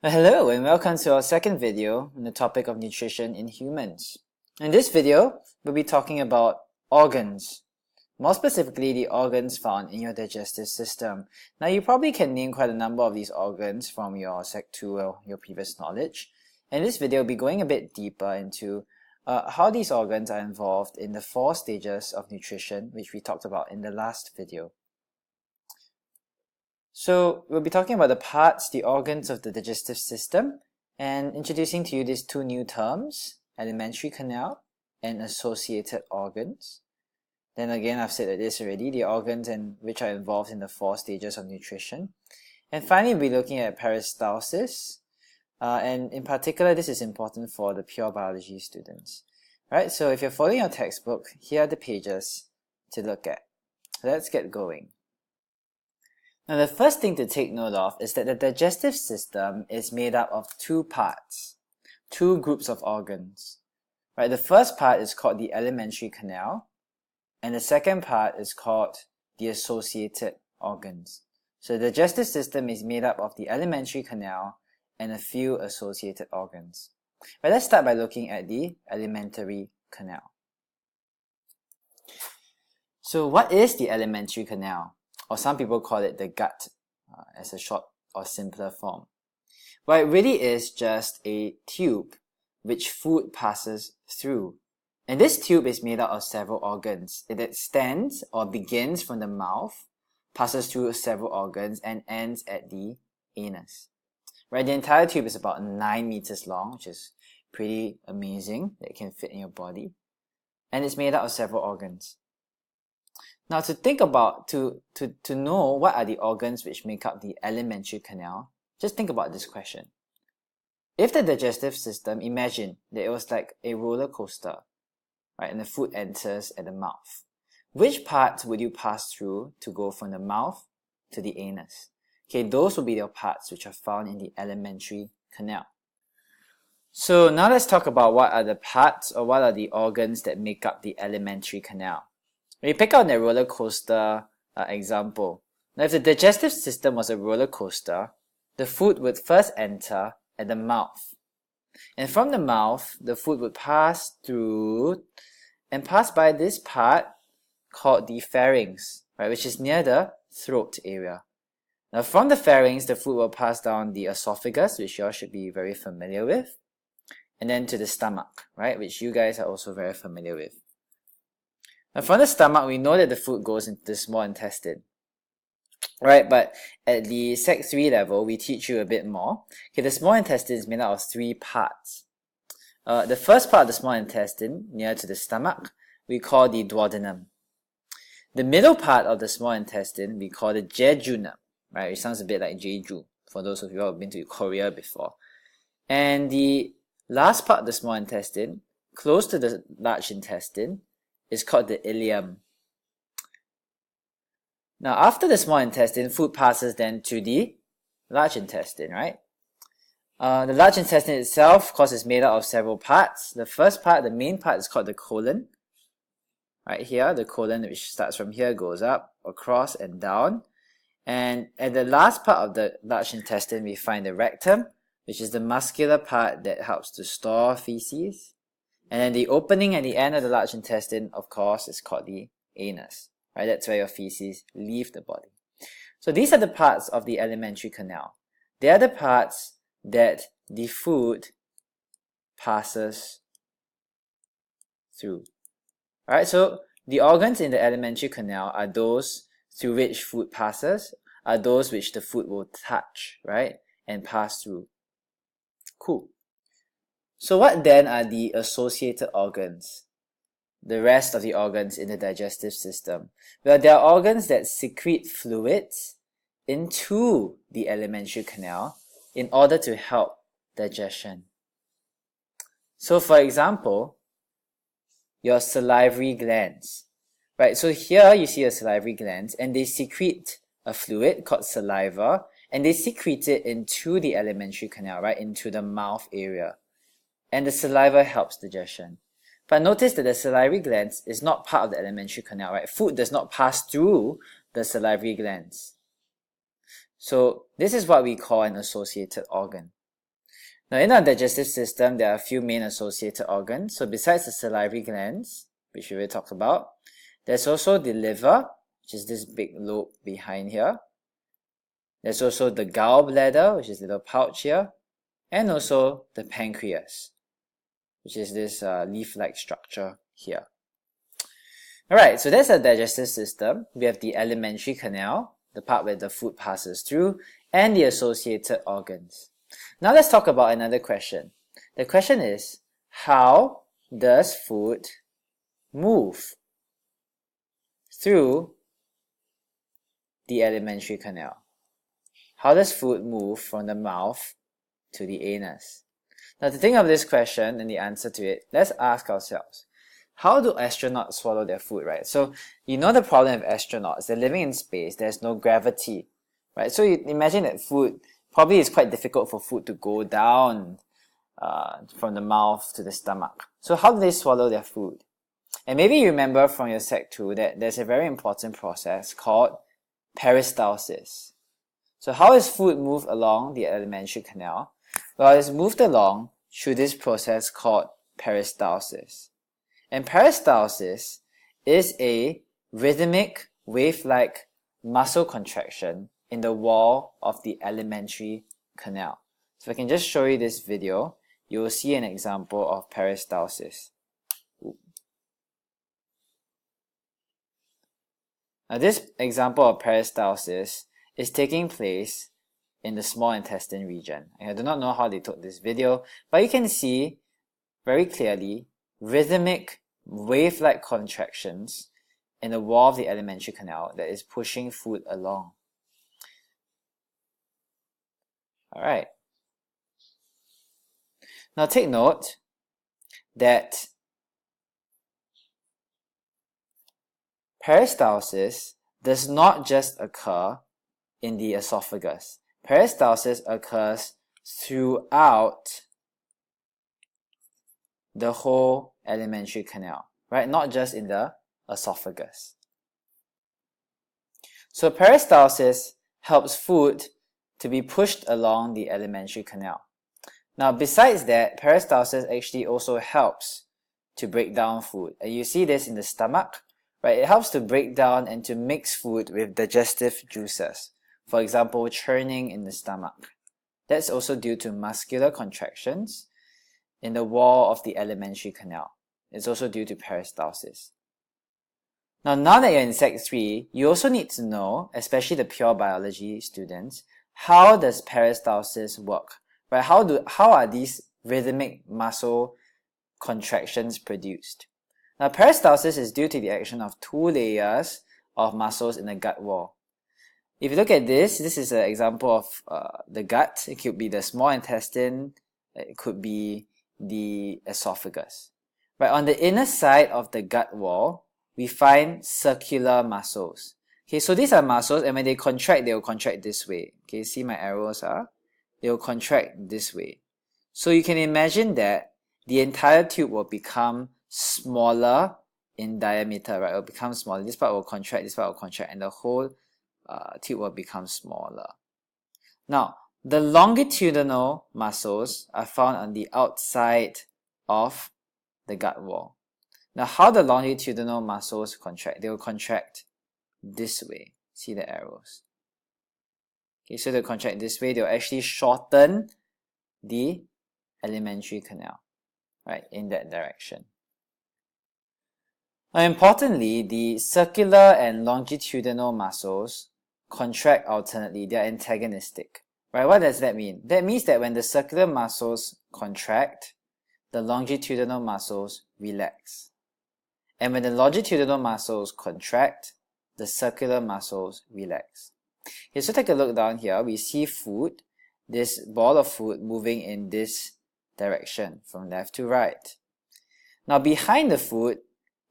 Hello and welcome to our second video on the topic of nutrition in humans. In this video, we'll be talking about organs, more specifically the organs found in your digestive system. Now you probably can name quite a number of these organs from your Sec 2 or your previous knowledge. In this video, we'll be going a bit deeper into how these organs are involved in the 4 stages of nutrition, which we talked about in the last video. So we'll be talking about the parts, the organs of the digestive system, and introducing to you these 2 new terms, alimentary canal and associated organs. Then again, I've said this already, the organs which are involved in the 4 stages of nutrition. And finally, we'll be looking at peristalsis, and in particular, this is important for the pure biology students. Right, so if you're following your textbook, here are the pages to look at. Let's get going. Now the first thing to take note of is that the digestive system is made up of 2 parts, 2 groups of organs. Right, the first part is called the alimentary canal, and the second part is called the associated organs. So the digestive system is made up of the alimentary canal and a few associated organs. Right, let's start by looking at the alimentary canal. So what is the alimentary canal? Or some people call it the gut as a short or simpler form. Well, it really is just a tube which food passes through. And this tube is made up of several organs. It extends or begins from the mouth, passes through several organs, and ends at the anus. Right, the entire tube is about 9 meters long, which is pretty amazing that it can fit in your body. And it's made up of several organs. Now to think about, to know what are the organs which make up the alimentary canal, just think about this question. If the digestive system, imagine that it was like a roller coaster, right, and the food enters at the mouth. Which part would you pass through to go from the mouth to the anus? Okay, those will be the parts which are found in the alimentary canal. So now let's talk about what are the parts or what are the organs that make up the alimentary canal. When you pick out the roller coaster example, now if the digestive system was a roller coaster, the food would first enter at the mouth. And from the mouth, the food would pass through and pass by this part called the pharynx, right, which is near the throat area. Now from the pharynx, the food will pass down the esophagus, which you all should be very familiar with, and then to the stomach, right, which you guys are also very familiar with. Now from the stomach, we know that the food goes into the small intestine, right? But at the Sec 3 level, we teach you a bit more. Okay, the small intestine is made out of 3 parts. The first part of the small intestine, near to the stomach, we call the duodenum. The middle part of the small intestine, we call the jejunum, right? It sounds a bit like Jeju, for those of you who have been to Korea before. And the last part of the small intestine, close to the large intestine, is called the ileum. Now after the small intestine, food passes then to the large intestine, right? The large intestine itself, of course, is made up of several parts. The first part, the main part, is called the colon. Right here, the colon, which starts from here, goes up, across, and down. And at the last part of the large intestine, we find the rectum, which is the muscular part that helps to store feces. And then the opening at the end of the large intestine, of course, is called the anus. Right? That's where your feces leave the body. So these are the parts of the alimentary canal. They are the parts that the food passes through. Alright, so the organs in the alimentary canal are those through which food passes, are those which the food will touch, right, and pass through. Cool. So what then are the associated organs? The rest of the organs in the digestive system? Well, there are organs that secrete fluids into the alimentary canal in order to help digestion. So for example, your salivary glands. Right, so here you see your salivary glands and they secrete a fluid called saliva and they secrete it into the alimentary canal, right, into the mouth area. And the saliva helps digestion. But notice that the salivary glands is not part of the alimentary canal, right? Food does not pass through the salivary glands. So this is what we call an associated organ. Now, in our digestive system, there are a few main associated organs. So besides the salivary glands, which we already talked about, there's also the liver, which is this big lobe behind here. There's also the gallbladder, which is a little pouch here, and also the pancreas, which is this leaf-like structure here. Alright, so that's the digestive system. We have the alimentary canal, the part where the food passes through, and the associated organs. Now let's talk about another question. The question is, how does food move through the alimentary canal? How does food move from the mouth to the anus? Now to think of this question and the answer to it, let's ask ourselves, how do astronauts swallow their food, right? So you know the problem with astronauts, they're living in space, there's no gravity, right? So you imagine that food, probably it's quite difficult for food to go down from the mouth to the stomach. So how do they swallow their food? And maybe you remember from your Sec 2 that there's a very important process called peristalsis. So how is food moved along the alimentary canal? Well, it's moved along through this process called peristalsis. And peristalsis is a rhythmic, wave-like muscle contraction in the wall of the alimentary canal. So if I can just show you this video, you will see an example of peristalsis. Now this example of peristalsis is taking place in the small intestine region. I do not know how they took this video, but you can see very clearly rhythmic wave-like contractions in the wall of the alimentary canal that is pushing food along. Alright. Now take note that peristalsis does not just occur in the esophagus. Peristalsis occurs throughout the whole alimentary canal, right? Not just in the esophagus. So peristalsis helps food to be pushed along the alimentary canal. Now besides that, peristalsis actually also helps to break down food. And you see this in the stomach, right? It helps to break down and to mix food with digestive juices. For example, churning in the stomach. That's also due to muscular contractions in the wall of the alimentary canal. It's also due to peristalsis. Now that you're in Sec 3, you also need to know, especially the pure biology students, how does peristalsis work? Right? How are these rhythmic muscle contractions produced? Now, peristalsis is due to the action of two layers of muscles in the gut wall. If you look at this is an example of the gut. It could be the small intestine, it could be the esophagus. Right, on the inner side of the gut wall, we find circular muscles. Okay, so these are muscles, and when they contract, they will contract this way. Okay, see my arrows are? They will contract this way. So you can imagine that the entire tube will become smaller in diameter, right? It will become smaller. This part will contract, this part will contract, and the whole tube will become smaller. Now, the longitudinal muscles are found on the outside of the gut wall. Now, how the longitudinal muscles contract? They will contract this way. See the arrows? Okay, so they'll contract this way. They'll actually shorten the alimentary canal, right, in that direction. Now, importantly, the circular and longitudinal muscles contract alternately. They are antagonistic, right? What does that mean? That means that when the circular muscles contract, the longitudinal muscles relax. And when the longitudinal muscles contract, the circular muscles relax. Okay, so take a look down here. We see food, this ball of food moving in this direction from left to right. Now behind the food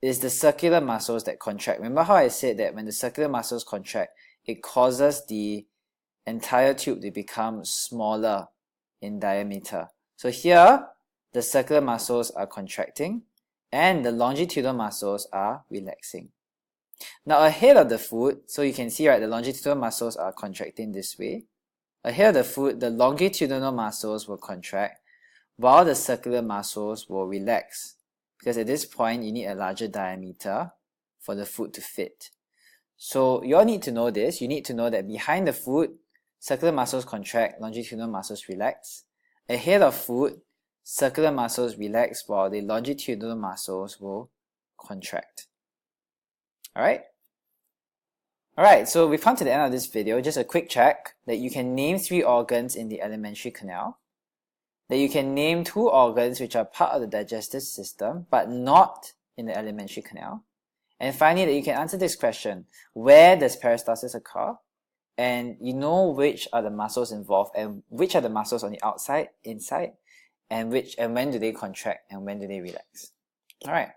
is the circular muscles that contract. Remember how I said that when the circular muscles contract, it causes the entire tube to become smaller in diameter. So here, the circular muscles are contracting and the longitudinal muscles are relaxing. Now ahead of the food, so you can see, right, the longitudinal muscles are contracting this way. Ahead of the food, the longitudinal muscles will contract while the circular muscles will relax, because at this point you need a larger diameter for the food to fit. So you all need to know this. You need to know that behind the food, circular muscles contract, longitudinal muscles relax. Ahead of food, circular muscles relax while the longitudinal muscles will contract. Alright? Alright, so we've come to the end of this video. Just a quick check that you can name 3 organs in the alimentary canal, that you can name 2 organs which are part of the digestive system but not in the alimentary canal, and finally that you can answer this question: where does peristalsis occur? And you know which are the muscles involved and which are the muscles on the outside, inside, and when do they contract and when do they relax. Alright.